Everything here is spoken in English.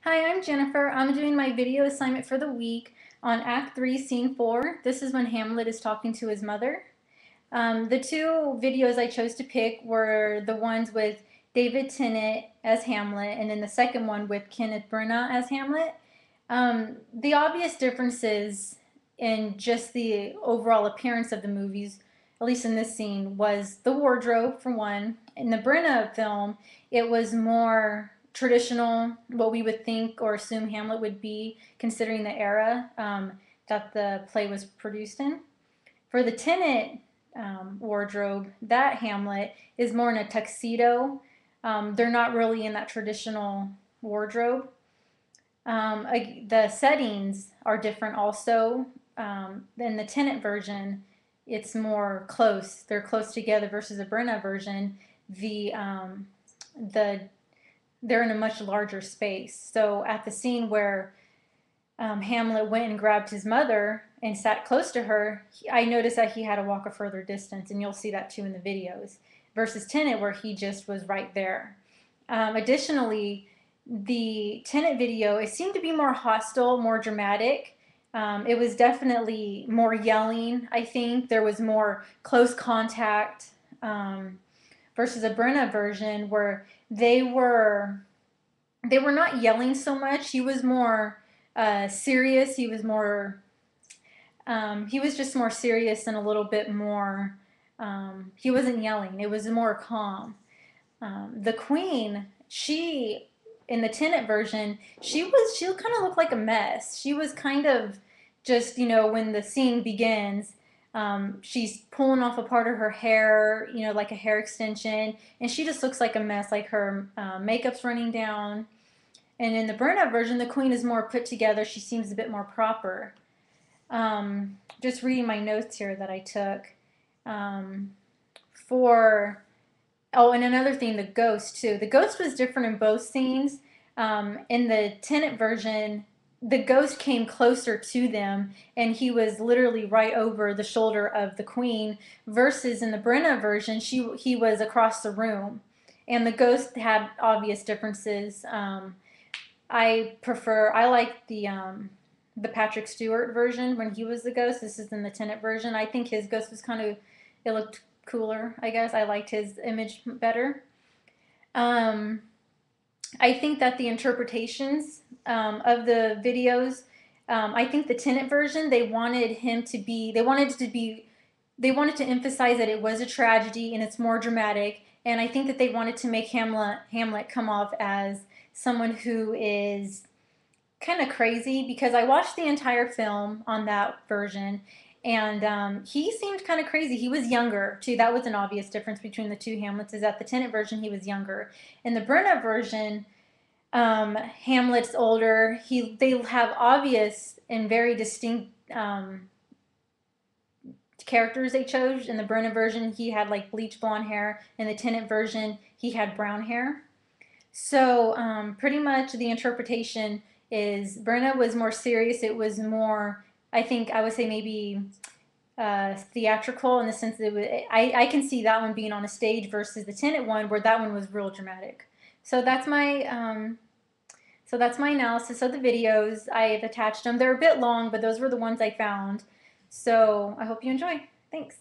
Hi, I'm Jennifer. I'm doing my video assignment for the week on Act 3, Scene 4. This is when Hamlet is talking to his mother. The two videos I chose to pick were the ones with David Tennant as Hamlet and then the second one with Kenneth Branagh as Hamlet. The obvious differences in just the overall appearance of the movies, at least in this scene, was the wardrobe, for one. In the Branagh film, it was more traditional, what we would think or assume Hamlet would be, considering the era that the play was produced in. For the Tennant wardrobe, that Hamlet is more in a tuxedo. They're not really in that traditional wardrobe. The settings are different also. In the Tennant version, it's more close. They're close together versus the Brenna version. The they're in a much larger space. So at the scene where Hamlet went and grabbed his mother and sat close to her, I noticed that he had to walk a further distance, and you'll see that too in the videos, versus Tennant where he just was right there. Additionally, the Tennant video, it seemed to be more hostile, more dramatic. It was definitely more yelling, I think. There was more close contact versus a Brenna version where they were not yelling so much. He was more serious. He was just more serious and a little bit more. He wasn't yelling. It was more calm. The Queen, she in the Tenet version, she kind of looked like a mess. She was kind of just when the scene begins, she's pulling off a part of her hair, like a hair extension, and she just looks like a mess. Like her makeup's running down. And in the Burnout version, the Queen is more put together. She seems a bit more proper. Just reading my notes here that I took. Um, for Oh, and another thing, the ghost too. The ghost was different in both scenes. In the Tenet version, the ghost came closer to them, and he was literally right over the shoulder of the queen. Versus in the Brenna version, he was across the room, and the ghost had obvious differences. I like the Patrick Stewart version when he was the ghost. This is in the Tenet version. I think his ghost was it looked cooler, I guess. I liked his image better. Um, I think that the interpretations of the videos, I think the Tenet version, they wanted to emphasize that it was a tragedy and it's more dramatic. And I think that they wanted to make Hamlet come off as someone who is kind of crazy, because I watched the entire film on that version, and he seemed kind of crazy. He was younger too. That was an obvious difference between the two Hamlets. Is that the Tenet version he was younger. In the Brenna version, Hamlet's older. They have obvious and very distinct characters they chose. In the Brenna version, he had like bleach blonde hair. In the Tenet version, he had brown hair. So pretty much the interpretation is Brenna was more serious. It was more, I think I would say maybe theatrical in the sense that I can see that one being on a stage versus the Tenet one, where that one was real dramatic. So that's my analysis of the videos. I've attached them. They're a bit long, but those were the ones I found. So I hope you enjoy. Thanks.